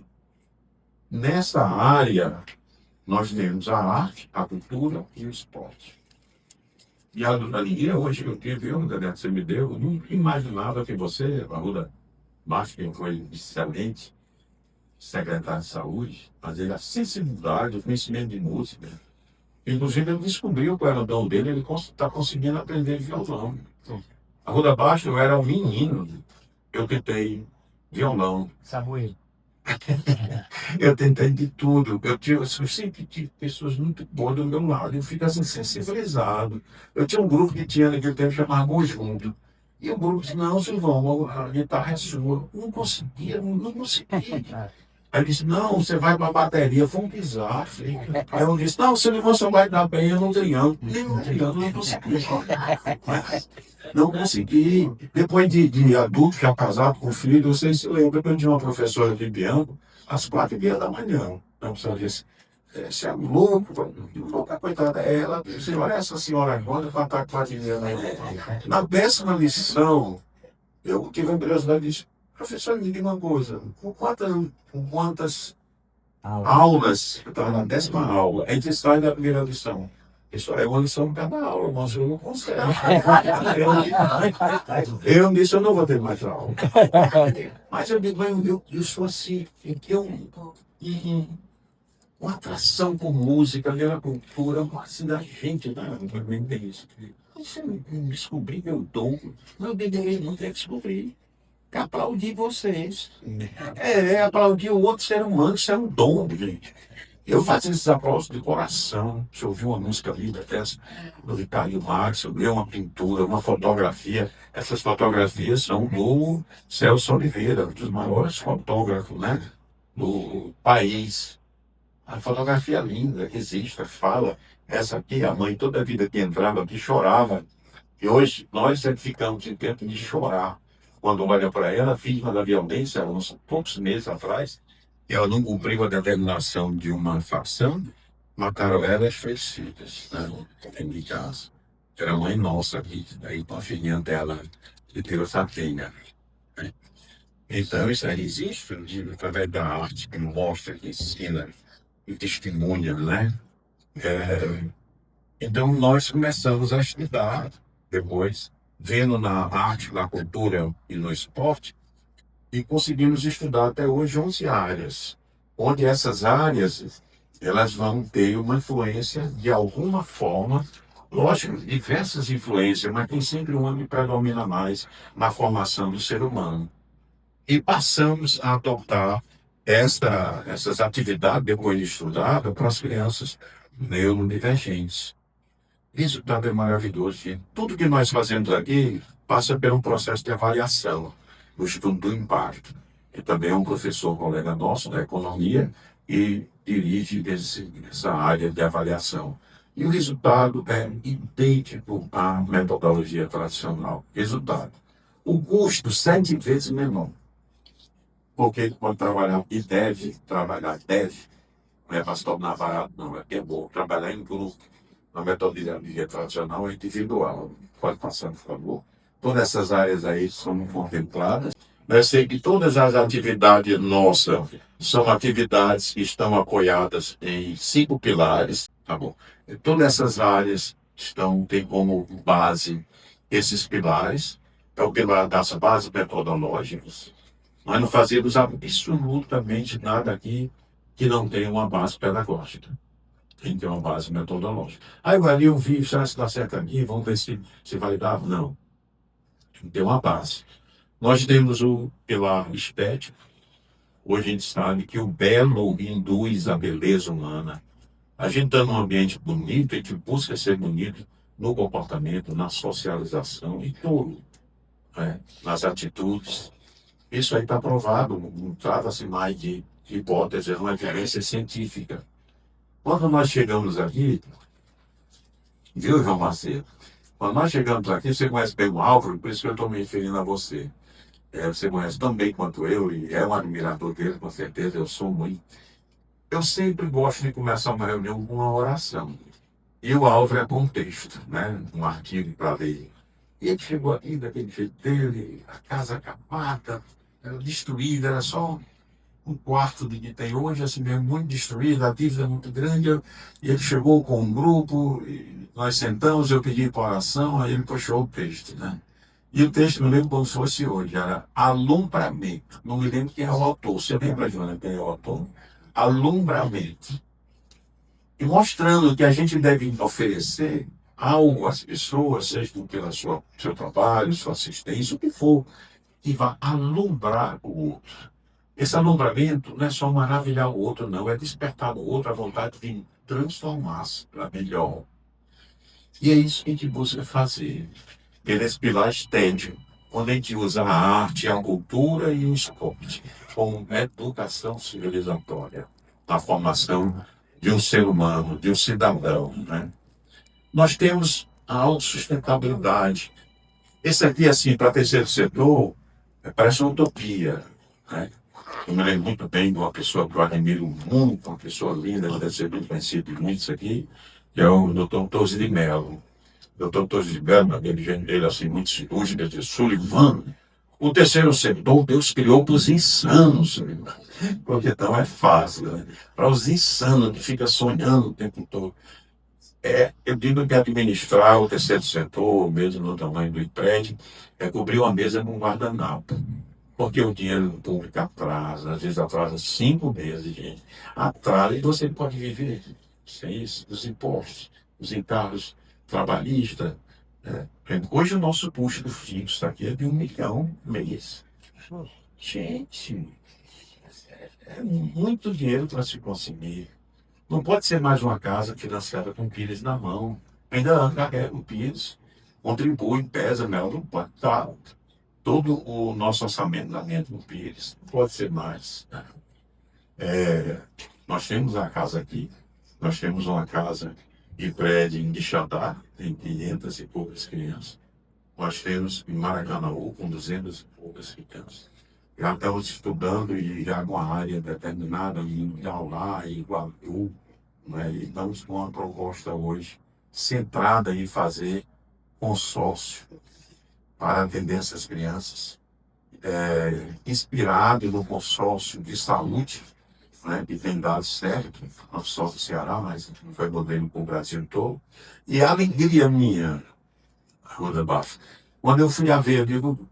[SPEAKER 1] nessa área, nós temos a arte, a cultura e o esporte. E a alegria hoje que eu tive, você me deu, eu não imaginava que você, Arruda Baixo, que foi excelente secretário de saúde, mas ele, a sensibilidade, o conhecimento de música. Inclusive, ele descobriu qual era o dom dele, ele está conseguindo aprender violão. Arruda Baixo, eu era um menino, eu tentei violão.
[SPEAKER 2] Samuel.
[SPEAKER 1] Eu tentei de tudo. Eu sempre tive pessoas muito boas do meu lado. Eu fico assim, sensibilizado. Eu tinha um grupo que tinha naquele tempo chamado Junto. E o grupo disse, não, Silvão, a guitarra é sua. Não conseguia, não conseguia. Aí ele disse, não, você vai para a bateria, foi um desastre. Aí eu disse, não, você vai dar bem, eu não triângulo. Nem um triângulo, não consegui. Não consegui. Depois de adulto, já casado com filho, vocês se lembram que eu tinha uma professora de piano, às 4h30 da manhã. A professora disse, você é louco, coitada, ela disse, olha essa senhora agora, vai estar 4h30 da manhã. Na 10ª lição, eu tive a curiosidade e disse, professor, me diga uma coisa, com quantas aulas, eu estava na 10ª aula, a gente sai da primeira lição. Isso é uma lição cada aula, mas eu não consigo. Eu disse, eu não vou ter mais aula. Mas eu digo, eu sou assim, uma atração por música, pela cultura, assim, da gente, né? Também tem isso. Você descobrir meu dom, eu deveria não ter descobrir. Aplaudir vocês. Aplaudir o outro ser humano, isso é um dom, gente. Eu faço esses aplausos de coração. Se eu ouvir uma música linda dessa, do Ricardo Marques, se eu ver uma pintura, uma fotografia, essas fotografias são do Celso Oliveira, um dos maiores fotógrafos, né, do país. A fotografia linda que existe, fala. Essa aqui, a mãe, toda a vida que entrava aqui chorava. E hoje nós sempre ficamos em tempo de chorar. Quando olha para ela, vítima da violência, uns poucos meses atrás, e ela não cumpriu a determinação de uma facção, mataram ela e as 3 filhas, né, dentro de casa. Era a mãe nossa aqui, daí com a filhinha dela, que tirou Saquinha. Né? Então, isso aí existe, através da arte, que mostra, que ensina, que testemunha, né? Então, nós começamos a estudar, depois, vendo na arte, na cultura e no esporte, e conseguimos estudar até hoje 11 áreas, onde essas áreas elas vão ter uma influência de alguma forma, lógico, diversas influências, mas tem sempre uma que predomina mais na formação do ser humano. E passamos a adotar essas atividades, depois de estudar, para as crianças neurodivergentes. Isso também é maravilhoso, gente. Tudo que nós fazemos aqui passa por um processo de avaliação do estudo do impacto. Ele também é um professor, colega nosso da economia, e dirige essa área de avaliação. E o resultado é idêntico à metodologia tradicional. Resultado: o custo 7 vezes menor. Porque ele pode trabalhar e deve trabalhar, não é para se tornar barato, não, é que é bom trabalhar em grupo. Na metodologia tradicional é individual. Pode passar, por favor. Todas essas áreas aí são contempladas. Eu sei que todas as atividades nossas são atividades que estão apoiadas em 5 pilares, tá bom? E todas essas áreas têm como base esses pilares. É o pilar das bases metodológicas. Nós não fazemos absolutamente nada aqui que não tenha uma base pedagógica. Tem que ter uma base metodológica. Aí eu vi, será que dá certo aqui? Vamos ver se vai dar. Não. Tem que ter uma base. Nós temos o pilar estético. Hoje a gente sabe que o belo induz a beleza humana. A gente está num ambiente bonito, a gente busca ser bonito no comportamento, na socialização, em tudo. Né? Nas atitudes. Isso aí está provado. Não trata-se mais de hipótese, é uma evidência científica. Quando nós chegamos aqui, viu, João Macedo? Quando nós chegamos aqui, você conhece bem o Álvaro, por isso que eu estou me referindo a você. Você conhece tão bem quanto eu, e é um admirador dele, com certeza, eu sou muito. Eu sempre gosto de começar uma reunião com uma oração. E o alvo é com um texto, né? Um artigo para ler. E ele chegou aqui daquele jeito dele, a casa acabada, era destruída, era só um quarto do que tem hoje, assim mesmo, muito destruído, a dívida muito grande. E ele chegou com um grupo, e nós sentamos, eu pedi para oração, aí ele puxou o texto, né? E o texto, me lembro como se fosse hoje, era alumbramento. Não me lembro quem é o autor. Você lembra, Joana, quem é o autor? Alumbramento. E mostrando que a gente deve oferecer algo às pessoas, seja pelo seu trabalho, sua assistência, o que for, que vá alumbrar o outro. Esse alumbramento não é só maravilhar o outro, não, é despertar no outro a vontade de transformar-se para melhor. E é isso que a gente busca fazer. Pelos pilares TED, onde a gente usa a arte, a cultura e o esporte como educação civilizatória, na formação de um ser humano, de um cidadão, né? Nós temos a autossustentabilidade. Esse aqui, assim, para terceiro setor, parece uma utopia, né? Eu me lembro muito bem de uma pessoa que eu admiro muito, uma pessoa linda, ela deve ser muito conhecida de muitos aqui, que é o Dr. Torres de Mello. O Dr. Torres de Mello, aquele gênio dele, assim, muito cirúrgico, de Sullivan. O terceiro setor, Deus criou para os insanos, Sullivan. Porque então é fácil, né? Para os insanos que ficam sonhando o tempo todo. Eu digo que administrar o terceiro setor, mesmo no tamanho do prédio, é cobrir uma mesa com um guardanapo. Porque o dinheiro público atrasa, às vezes atrasa 5 meses, gente. Atrasa e você pode viver sem isso, dos impostos, dos encargos trabalhistas. Né? Hoje o nosso custo fixo aqui é de 1 milhão mês. Gente, é muito dinheiro para se conseguir. Não pode ser mais uma casa financiada com Pires na mão. Ainda carrega o Pires, contribui, pesa, não pode estar. Todo o nosso orçamento lá dentro do Pires. Não pode ser mais. Né? Nós temos a casa aqui, nós temos uma casa e prédio em Quixadá, tem 500 e poucas crianças. Nós temos em Maracanaú, com 200 e poucas crianças. Já estamos estudando e já com a área determinada em Jaulá, em Iguatu, né? E estamos com uma proposta hoje centrada em fazer consórcio para atender essas crianças, inspirado no consórcio de saúde, né, que tem dado certo, não só do Ceará, mas foi modelo para o Brasil todo. E a alegria minha, Ruda Bafo, quando eu fui a ver, eu digo,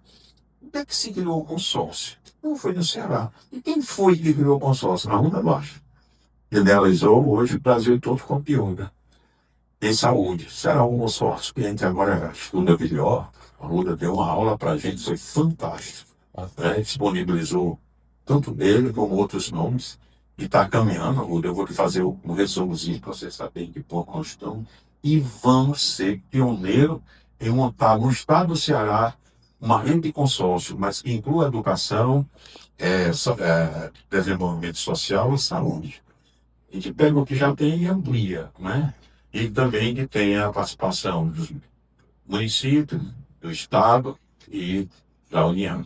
[SPEAKER 1] onde é que se criou o consórcio? Não foi no Ceará. E quem foi que criou o consórcio? Na Ruda Baixa. Idealizou hoje o Brasil todo campeão, né? Em saúde. Será um consórcio que a gente agora estuda melhor. A Ruda deu uma aula para a gente, foi fantástico. Né? Disponibilizou tanto dele como outros nomes. E está caminhando, Ruda. Eu vou te fazer um resumozinho para você saber em que ponto nós estamos. E vamos ser pioneiro em montar no estado do Ceará uma rede de consórcio, mas que inclua educação, desenvolvimento social e saúde. A gente pega o que já tem e amplia, né? E também que tenha a participação dos municípios, do Estado e da União.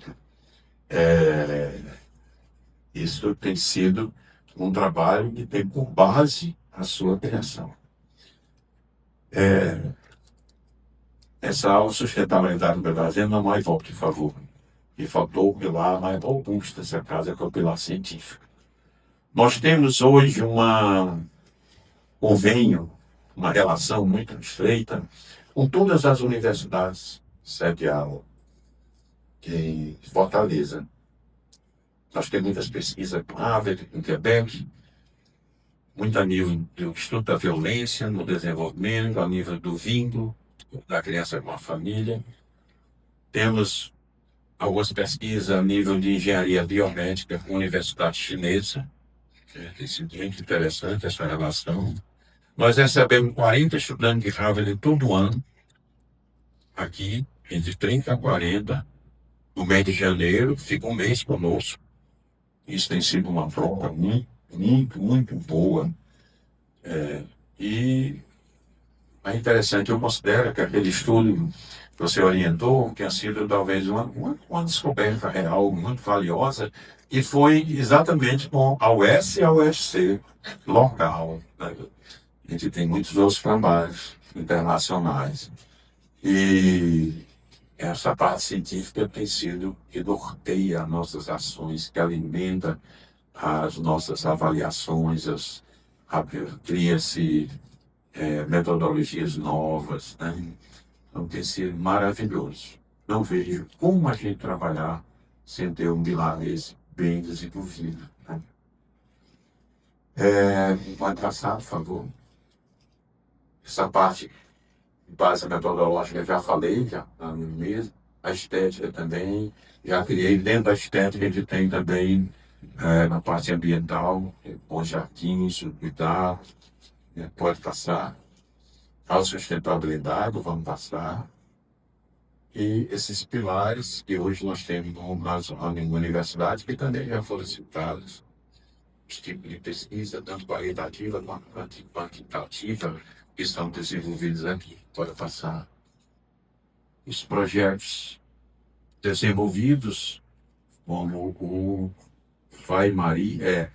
[SPEAKER 1] Isso tem sido um trabalho que tem por base a sua criação. Essa autossustentabilidade do Brasil não é mais volta, por favor. E faltou o pilar mais robusto dessa casa, que é o pilar científico. Nós temos hoje convênio, uma relação muito estreita com todas as universidades sediadas em Fortaleza. Nós temos muitas pesquisas com Harvard, com Quebec, muito a nível do estudo da violência no desenvolvimento, a nível do vínculo da criança com a família. Temos algumas pesquisas a nível de engenharia biomédica com a Universidade Chinesa. Tem sido muito interessante essa relação. Nós recebemos 40 estudantes de Harvard todo ano, aqui, entre 30 a 40, no mês de janeiro, fica um mês conosco. Isso tem sido uma troca muito boa. E é interessante, eu considero que aquele estudo que você orientou tenha sido talvez uma descoberta real muito valiosa, e foi exatamente com a UES e a UFC local, né? A gente tem muitos outros trabalhos internacionais. E essa parte científica tem sido que norteia nossas ações, que alimenta as nossas avaliações, cria-se metodologias novas, né? Então tem sido maravilhoso. Não vejo como a gente trabalhar sem ter um Milanese bem desenvolvido, né? Pode passar, por favor. Essa parte de base metodológica eu já falei, já no mesmo. A estética também, já criei dentro da estética, a gente tem também na parte ambiental, bons jardins, cuidar, pode passar. A sustentabilidade, vamos passar. E esses pilares que hoje nós temos na universidade, que também já foram citados, os tipos de pesquisa, tanto qualitativa quanto quantitativa, que estão desenvolvidos aqui. Pode passar. Os projetos desenvolvidos, como o Vai Maria,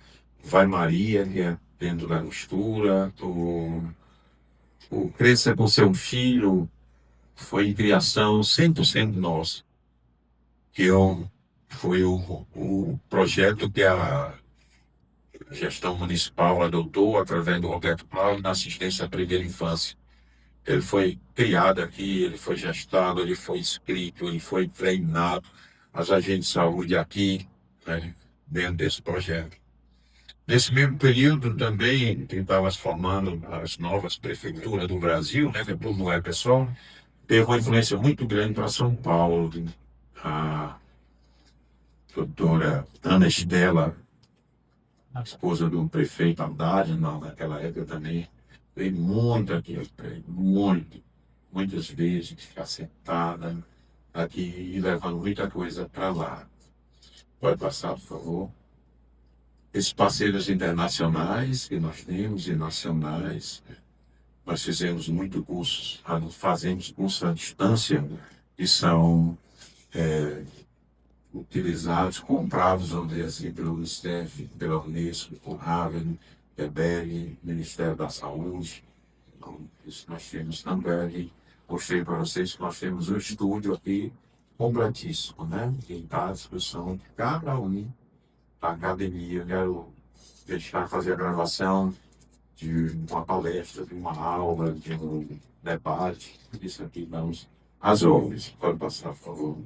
[SPEAKER 1] que é dentro da costura, o Cresça com Seu Filho, foi em criação 100% nossa, que foi o projeto que a gestão municipal adotou através do Roberto Cláudio na assistência à primeira infância. Ele foi criado aqui, ele foi gestado, ele foi escrito, ele foi treinado, as agentes de saúde aqui, né, dentro desse projeto. Nesse mesmo período também, que estava se formando as novas prefeituras do Brasil, né, depois do Everson, teve uma influência muito grande para São Paulo. A doutora Ana Estela, a esposa do prefeito Haddad, naquela época também, veio muito aqui, muitas vezes, ficar sentada aqui e levando muita coisa para lá. Pode passar, por favor. Esses parceiros internacionais que nós temos e nacionais, nós fizemos muito cursos, fazemos cursos à distância, que são utilizados, comprados, vamos dizer assim, pelo Unicef, pela Unesco, por Harvard, EBEL, Ministério da Saúde. Então, isso nós temos também. Mostrei para vocês que nós temos um estúdio aqui completíssimo, né? Que está à disposição de cada um da academia. Eu quero dedicar a fazer a gravação de uma palestra, de uma aula, de um debate. Isso aqui vamos às ordens. Pode passar, por favor.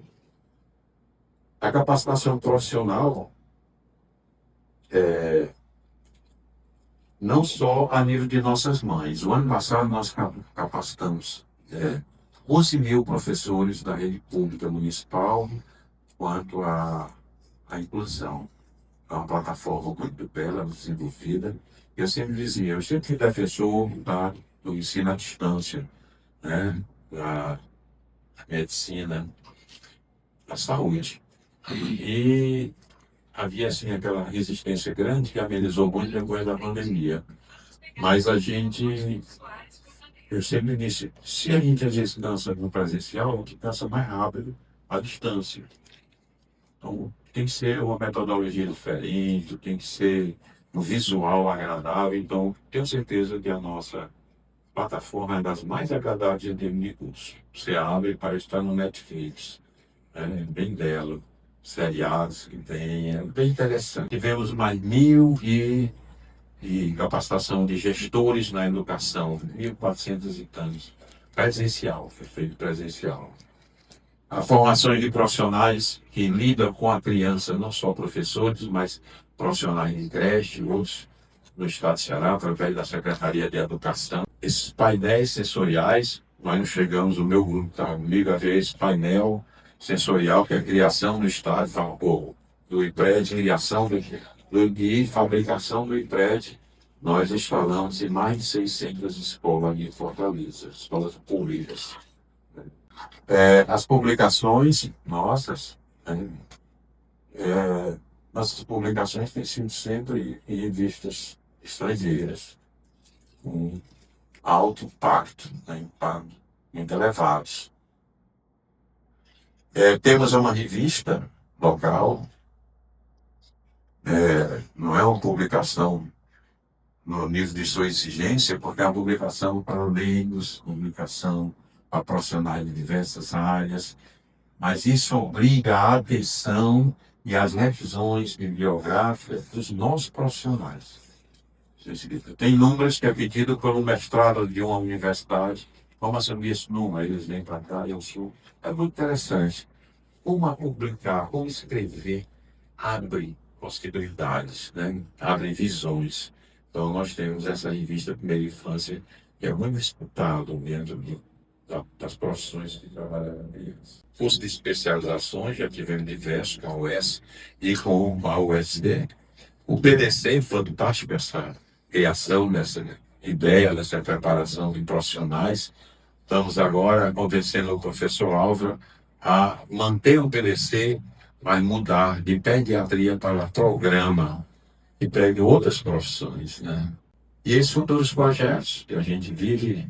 [SPEAKER 1] A capacitação profissional, não só a nível de nossas mães. O ano passado nós capacitamos 11 mil professores da rede pública municipal quanto à inclusão. É uma plataforma muito bela, desenvolvida. Eu sempre dizia, eu sempre fui defensor do ensino à distância, né? Da medicina, da saúde. E havia assim aquela resistência grande que amenizou muito depois da pandemia. Mas eu sempre disse, se a gente às vezes dança no presencial, a gente dança mais rápido à distância. Então tem que ser uma metodologia diferente, tem que ser um visual agradável. Então tenho certeza que a nossa plataforma é das mais agradáveis em termos de curso. Você abre para estar no Netflix, é bem belo. Seriados que tem, é bem interessante. Tivemos mais 1.000 e capacitação de gestores na educação, 1.400 e tantos. Presencial, foi feito presencial. A formação de profissionais que lidam com a criança, não só professores, mas profissionais de creche, outros no estado de Ceará, através da Secretaria de Educação. Esses painéis sensoriais, nós não chegamos, o meu grupo está comigo a ver esse painel sensorial, que é a criação do estado, do IPRED, criação e fabricação do IPRED. Nós instalamos em mais de 600 escolas de Fortaleza, escolas públicas. As publicações nossas, nossas publicações têm sido sempre em revistas estrangeiras, com alto impacto, impacto muito elevados. Temos uma revista local, não é uma publicação no nível de sua exigência, porque é uma publicação para leigos, publicação para profissionais de diversas áreas, mas isso obriga a atenção e as revisões bibliográficas dos nossos profissionais. Tem números que é pedido por um mestrado de uma universidade. Como assumir esse número? Eles vêm para cá e eu sou. É muito interessante. Como publicar, como escrever, abre possibilidades, né? Abre visões. Então, nós temos essa revista Primeira Infância, que é muito disputado dentro das profissões que trabalham neles. Curso de especializações, já tivemos diversos com a UES e com a USD. O PDC foi fantástico essa criação, nessa ideia, dessa preparação de profissionais. Estamos agora convencendo o professor Álvaro a manter o PDC, mas mudar de pediatria para programa, que pegue outras profissões, né? E esses são todos os projetos que a gente vive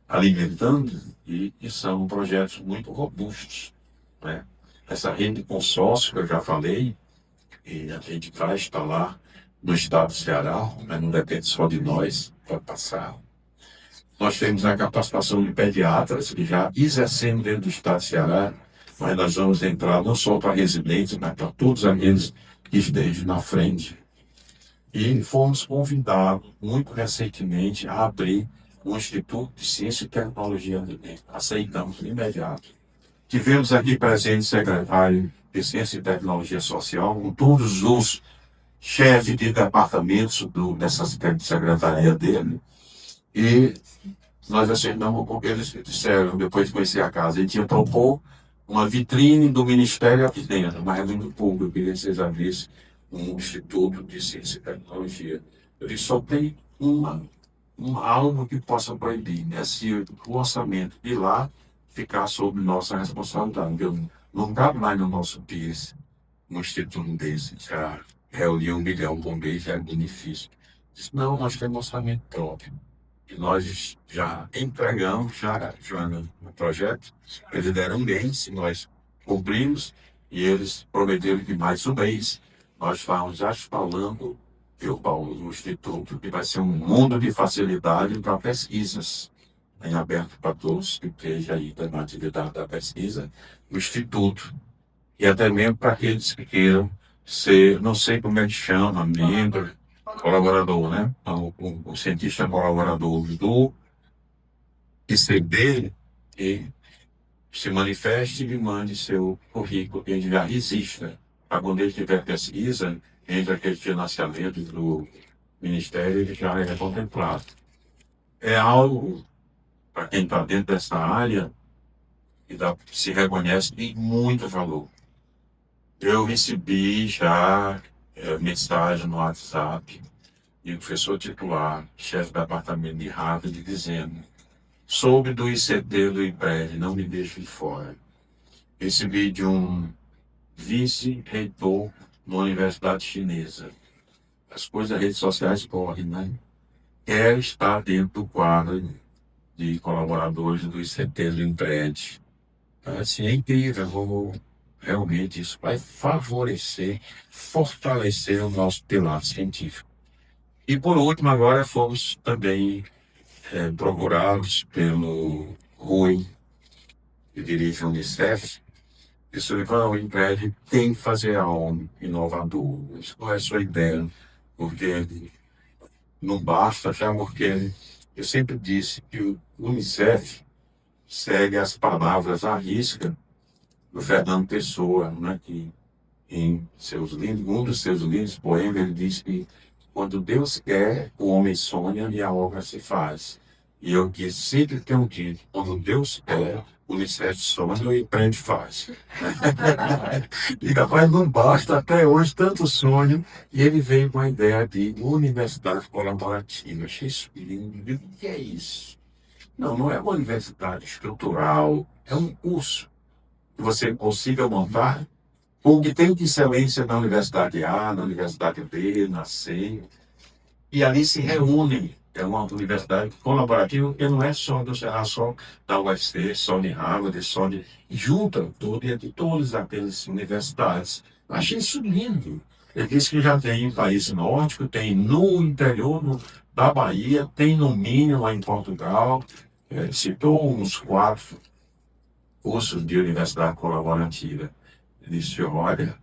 [SPEAKER 1] alimentando e são projetos muito robustos, né? Essa rede de consórcio que eu já falei, e a gente vai instalar no estado do Ceará, mas não depende só de nós para passar. Nós temos a capacitação de pediatras, que já exercemos dentro do estado do Ceará, mas nós vamos entrar não só para residentes, mas para todos aqueles que estejam na frente. E fomos convidados, muito recentemente, a abrir um Instituto de Ciência e Tecnologia do Bem. Aceitamos de imediato. Tivemos aqui presente o secretário de Ciência e Tecnologia Social, com todos os chefes de departamentos dessa secretaria dele. E nós aceitamos porque eles disseram, depois de conhecer a casa, ele tinha propor uma vitrine do Ministério aqui dentro, mas é muito pouco. Eu queria que vocês abrissem um Instituto de Ciência e Tecnologia. Ele só tem algo que possa proibir, né? Se o orçamento de lá ficar sob nossa responsabilidade. Não cabe mais no nosso PIS, um instituto desse, já reunir 1 milhão por mês, já é benefício. Disse, não, nós temos orçamento próprio. E nós já entregamos, Joana, no projeto. Eles deram bem, se nós cumprimos, e eles prometeram que mais um mês nós estamos já falando, eu, Paulo, no Instituto, que vai ser um mundo de facilidade para pesquisas, em aberto para todos que estejam aí na atividade da pesquisa, o Instituto, e até mesmo para aqueles que queiram ser, não sei como é que chama, membro, colaborador, né? O cientista colaborador do ICB, e se manifeste e mande seu currículo, que ele já exista, para quando ele tiver pesquisa, entre aquele financiamento do Ministério, ele já é contemplado. É algo, para quem está dentro dessa área, que se reconhece, tem muito valor. Eu recebi já mensagem no WhatsApp de um professor titular, chefe do departamento de Harvard, dizendo: soube do ICT do IPRED, não me deixe de fora. Recebi de um vice-reitor na Universidade Chinesa. As coisas das redes sociais correm, né? Quer estar dentro do quadro de colaboradores do ICT do IPRED. Assim, é incrível, realmente isso vai favorecer, fortalecer o nosso pilar científico. E por último, agora fomos também procurados pelo Rui, que dirige a Unicef. Isso o IPRED tem que fazer algo inovador. Isso não é sua ideia, porque não basta, já porque eu sempre disse que o Unicef segue as palavras à risca do Fernando Pessoa, né, que em um dos seus lindos poemas, ele diz que quando Deus quer, o homem sonha e a obra se faz. E eu que sempre tenho dito, quando Deus quer, o Unicef sonha e o IPRED faz. E capaz não basta, até hoje, tanto sonho, e ele veio com a ideia de universidade colaborativa. Achei isso lindo. O que é isso? Não é uma universidade estrutural, é um curso que você consiga montar com o que tem de excelência na Universidade A, na Universidade B, na C, e ali se reúnem. É uma universidade colaborativa que não é só do Ceará, só da UFC, só de Harvard, só de... junta tudo e de todas aquelas universidades. Eu achei isso lindo. Ele disse que já tem em país nórdico, tem no interior da Bahia, tem no Minho, lá em Portugal. Citou uns 4 cursos de universidade colaborativa. Ele disse, olha,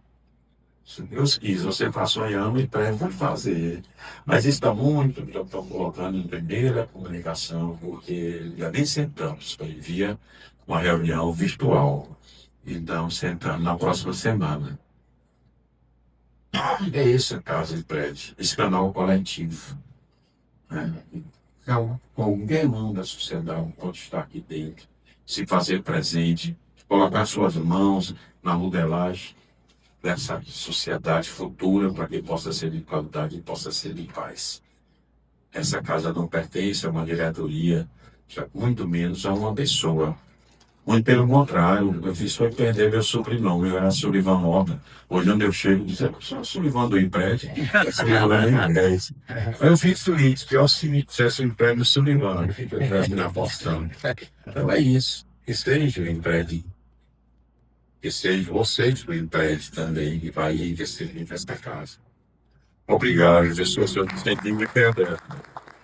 [SPEAKER 1] se Deus quis, você passou em ano e vai fazer. Mas está muito, estão colocando em primeira comunicação, porque já nem sentamos, foi via uma reunião virtual. Então, sentamos na próxima semana. É essa casa de prédio, esse canal coletivo. Né? Então, qualquer um da sociedade pode estar aqui dentro, se fazer presente, colocar suas mãos na modelagem dessa sociedade futura para que possa ser de qualidade e possa ser de paz. Essa casa não pertence a uma diretoria, muito menos a uma pessoa. Muito pelo contrário, eu fiz foi perder meu sobrenome, eu era Sullivan Moda. Hoje, onde eu chego, diz, eu sou Sullivan do Imprédio. Eu fico feliz, pior se me dissesse o Imprédio Sullivan, eu fico na Boston. Então é isso. Esteja o Imprédio. Que seja vocês do Imprédio também, que vai investir nesta casa. Obrigado, Jesus, eu te senti me perder.